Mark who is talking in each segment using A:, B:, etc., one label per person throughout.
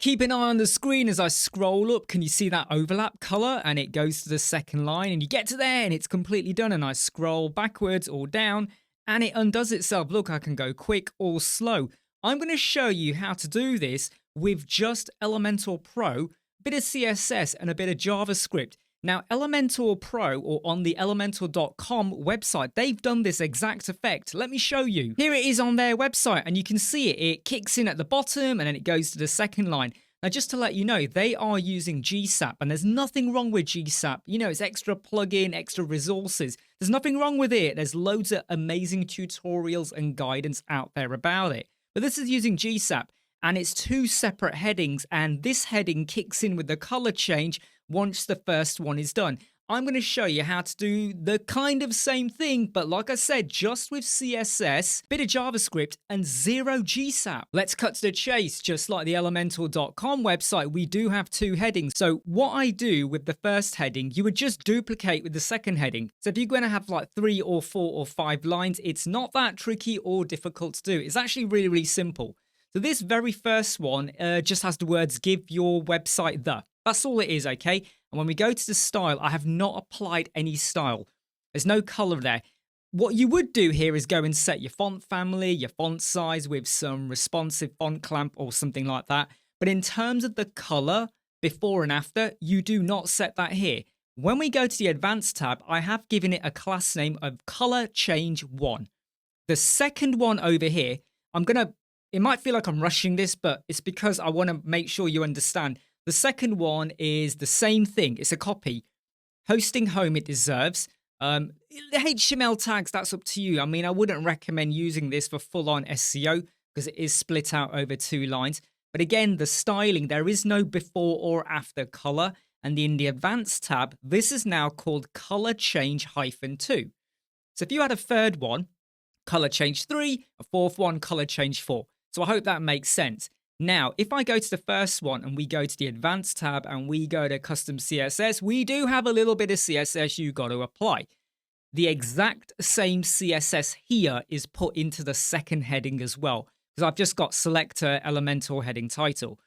A: Keep an eye on the screen as I scroll up. Can you see that overlap color? And it goes to the second line and you get to there and it's completely done. And I scroll backwards or down and it undoes itself. Look, I can go quick or slow. I'm going to show you how to do this with just Elementor Pro, a bit of CSS and a bit of JavaScript. Now, Elementor Pro, or on the elementor.com website, they've done this exact effect. Let me show you. Here it is on their website, and you can see it. It kicks in at the bottom, and then it goes to the second line. Now, just to let you know, they are using GSAP, and there's nothing wrong with GSAP. You know, it's extra plugin, extra resources. There's nothing wrong with it. There's loads of amazing tutorials and guidance out there about it. But this is using GSAP, and it's two separate headings, and this heading kicks in with the color change once the first one is done. I'm going to show you how to do the kind of same thing, but like I said, just with CSS, bit of JavaScript, and zero GSAP. Let's cut to the chase. Just like the elementor.com website, we do have two headings. So what I do with the first heading, you would just duplicate with the second heading. So if you're going to have like 3 or 4 or 5 lines, it's not that tricky or difficult to do. It's actually really, really simple. So this very first one just has the words "give your website the." That's all it is, okay? And when we go to the style, I have not applied any style. There's no color there. What you would do here is go and set your font family, your font size with some responsive font clamp or something like that. But in terms of the color, before and after, you do not set that here. When we go to the advanced tab, I have given it a class name of color change 1. The second one over here, it might feel like I'm rushing this, but it's because I want to make sure you understand. The second one is the same thing. It's a copy. Hosting home it deserves. The HTML tags, that's up to you. I mean, I wouldn't recommend using this for full-on SEO because it is split out over 2 lines. But again, the styling, there is no before or after color. And in the advanced tab, this is now called color change -2. So if you had a third one, color change 3, a fourth one, color change 4. So I hope that makes sense. Now, if I go to the first one and we go to the advanced tab and we go to custom CSS, we do have a little bit of CSS you got to apply. The exact same CSS here is put into the second heading as well, because I've just got selector, elementor-heading-title.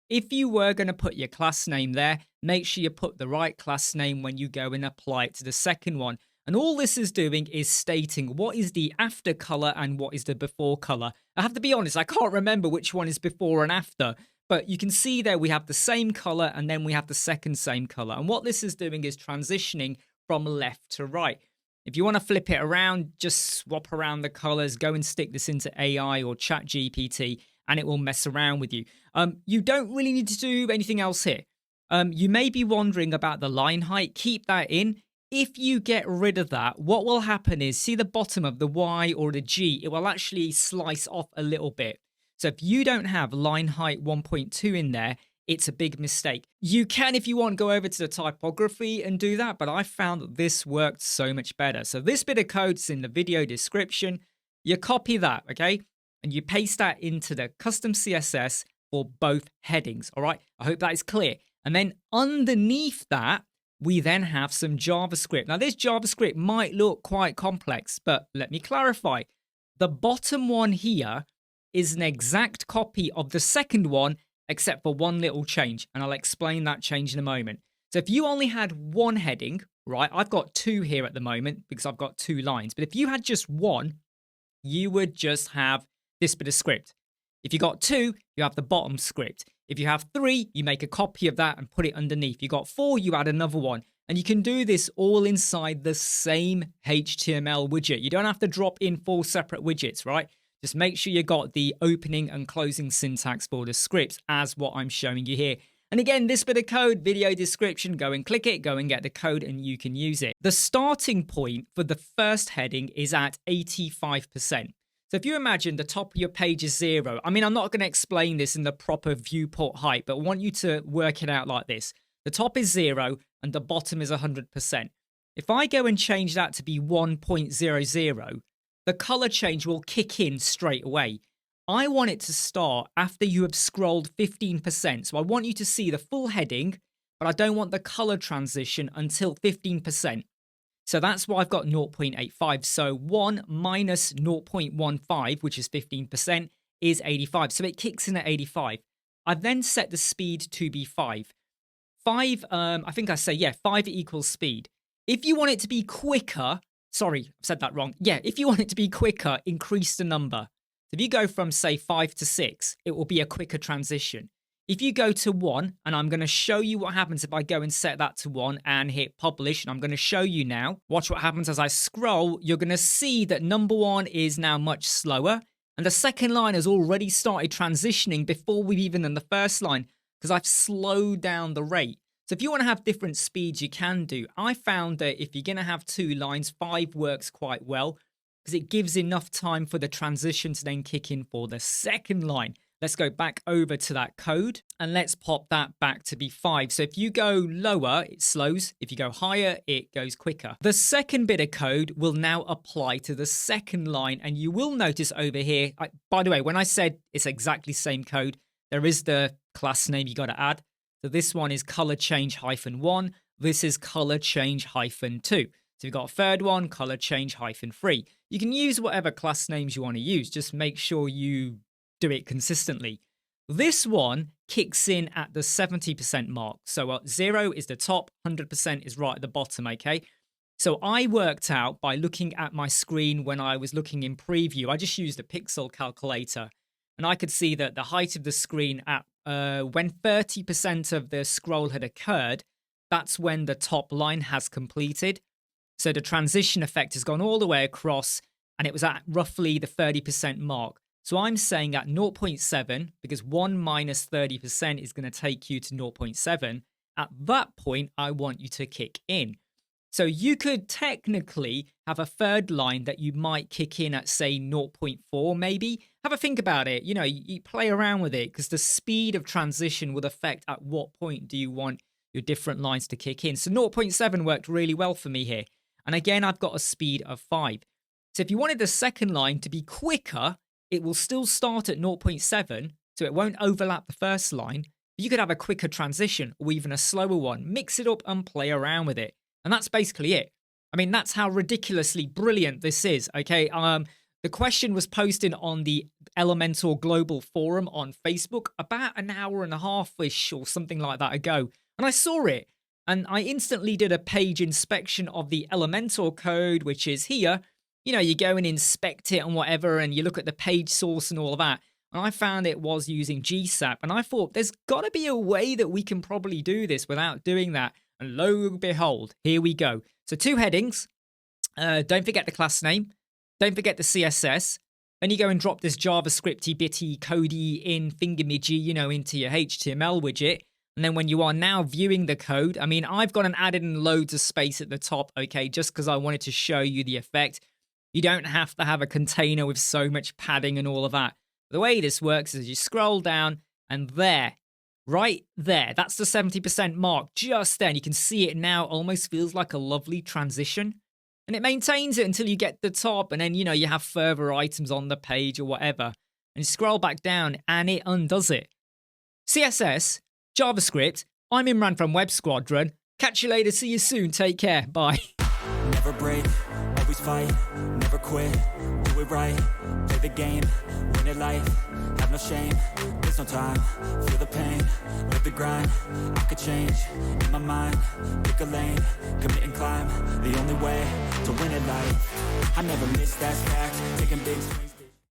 A: If you were going to put your class name there, make sure you put the right class name when you go and apply it to the second one. And all this is doing is stating what is the after color and what is the before color. I have to be honest, I can't remember which one is before and after, but you can see there we have the same color and then we have the second same color. And what this is doing is transitioning from left to right. If you want to flip it around, just swap around the colors, go and stick this into AI or ChatGPT and it will mess around with you. You don't really need to do anything else here. You may be wondering about the line height. Keep that in. If you get rid of that, what will happen is, see the bottom of the Y or the G, it will actually slice off a little bit. So if you don't have line height 1.2 in there, it's a big mistake. You can, if you want, go over to the typography and do that, but I found that this worked so much better. So this bit of code's in the video description. You copy that, okay? And you paste that into the custom CSS for both headings, all right? I hope that is clear. And then underneath that, we then have some JavaScript. Now, this JavaScript might look quite complex, but let me clarify. The bottom one here is an exact copy of the second one, except for one little change, and I'll explain that change in a moment. So if you only had one heading, right, I've got 2 here at the moment because I've got 2 lines, but if you had just one, you would just have this bit of script. If you got 2, you have the bottom script. If you have 3, you make a copy of that and put it underneath. You got 4, you add another one. And you can do this all inside the same HTML widget. You don't have to drop in 4 separate widgets, right? Just make sure you got the opening and closing syntax for the scripts as what I'm showing you here. And again, this bit of code, video description, go and click it, go and get the code and you can use it. The starting point for the first heading is at 85%. So if you imagine the top of your page is 0, I mean, I'm not going to explain this in the proper viewport height, but I want you to work it out like this. The top is 0 and the bottom is 100%. If I go and change that to be 1.00, the color change will kick in straight away. I want it to start after you have scrolled 15%. So I want you to see the full heading, but I don't want the color transition until 15%. So that's why I've got 0.85. So 1 minus 0.15, which is 15%, is 85. So it kicks in at 85. I've then set the speed to be 5. 5, I think I say, yeah, 5 equals speed. If you want it to be quicker, sorry, I've said that wrong. Yeah, if you want it to be quicker, increase the number. If you go from, say, 5 to 6, it will be a quicker transition. If you go to 1, and I'm going to show you what happens if I go and set that to 1 and hit publish, and I'm going to show you now. Watch what happens as I scroll. You're going to see that number 1 is now much slower, and the second line has already started transitioning before we've even done the first line, because I've slowed down the rate. So if you want to have different speeds, you can do. I found that if you're going to have 2 lines, 5 works quite well, because it gives enough time for the transition to then kick in for the second line. Let's go back over to that code and let's pop that back to be 5. So if you go lower, it slows. If you go higher, it goes quicker. The second bit of code will now apply to the second line. And you will notice over here, by the way, when I said it's exactly same code, there is the class name you got to add. So this one is color change -1. This is color change -2. So you've got a third one, color change -3. You can use whatever class names you want to use. Just make sure you do it consistently. This one kicks in at the 70% mark. So 0 is the top, 100% is right at the bottom, okay? So I worked out by looking at my screen when I was looking in preview. I just used a pixel calculator, and I could see that the height of the screen at when 30% of the scroll had occurred, that's when the top line has completed. So the transition effect has gone all the way across, and it was at roughly the 30% mark. So I'm saying at 0.7, because 1 minus 30% is going to take you to 0.7, at that point, I want you to kick in. So you could technically have a third line that you might kick in at, say, 0.4 maybe. Have a think about it. You know, you play around with it, because the speed of transition will affect at what point do you want your different lines to kick in. So 0.7 worked really well for me here. And again, I've got a speed of 5. So if you wanted the second line to be quicker, it will still start at 0.7, so it won't overlap the first line. You could have a quicker transition or even a slower one. Mix it up and play around with it. And that's basically it. I mean, that's how ridiculously brilliant this is, okay? The question was posted on the Elementor Global Forum on Facebook about an hour and a half-ish or something like that ago. And I saw it. And I instantly did a page inspection of the Elementor code, which is here. You know, you go and inspect it and whatever, and you look at the page source and all of that. And I found it was using GSAP. And I thought, there's got to be a way that we can probably do this without doing that. And lo and behold, here we go. So 2 headings. Don't forget the class name. Don't forget the CSS. Then you go and drop this JavaScripty, bitty, codey in thingamajig, you know, into your HTML widget. And then when you are now viewing the code, I mean, I've gone and added in loads of space at the top, okay, just because I wanted to show you the effect. You don't have to have a container with so much padding and all of that. The way this works is you scroll down, and there, right there, that's the 70% mark. Just then, you can see it now. Almost feels like a lovely transition. And it maintains it until you get to the top, and then, you know, you have further items on the page or whatever. And you scroll back down, and it undoes it. CSS, JavaScript, I'm Imran from Web Squadron. Catch you later. See you soon. Take care. Bye.
B: Never break, always fight, never quit, do it right, play the game, win it life, have no shame, there's no time, feel the pain, live the grind, I could change, in my mind, pick a lane, commit and climb, the only way to win it life, I never miss, that's fact, taking big swings.